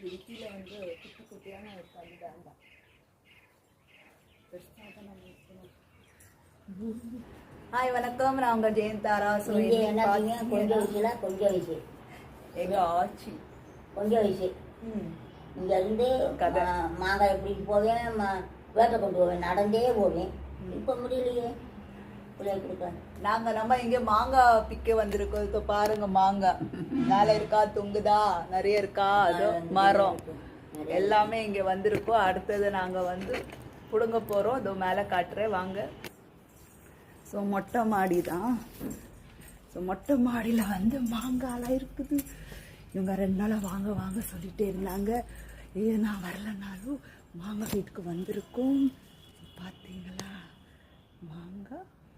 இடுக்கியில் வந்து குட்டி குட்டியான ஒரு கல் தாண்டா பெருசாக தான் நம்ம இருக்கணும். ஹாய் வணக்கம், நான் உங்கள் ஜெயந்தாரா. கொஞ்சம் வயசுல கொஞ்சம் வயசு எங்கள் ஆச்சி கொஞ்சம் வயசு இங்கேருந்து மாங்காய் எப்படிட்டு போவேன், வேட்டை கொண்டு போவேன், நடந்தே போவேன். இப்போ முடியலையே பிள்ளைய கொடுக்க. நம்ம இங்கே மாங்காய் பிக்க வந்திருக்கோம். இப்போ பாருங்க, மாங்காய் மேலே இருக்கா, தொங்குதா, நிறைய இருக்கா, அது மரம் எல்லாமே இங்கே வந்திருக்கோம். அடுத்தது நாங்கள் வந்து பிடுங்க போகிறோம். இதோ மேலே காட்டுறேன் வாங்க. ஸோ மொட்டை மாடி தான். ஸோ மொட்டை மாடியில் வந்து மாங்காயெலாம் இருக்குது. இவங்க 2 நாளாக வாங்க வாங்க சொல்லிகிட்டே இருந்தாங்க. நான் வரலனாலும் மாங்காய் வீட்டுக்கு வந்திருக்கோம். பார்த்தீங்களா மாங்காய்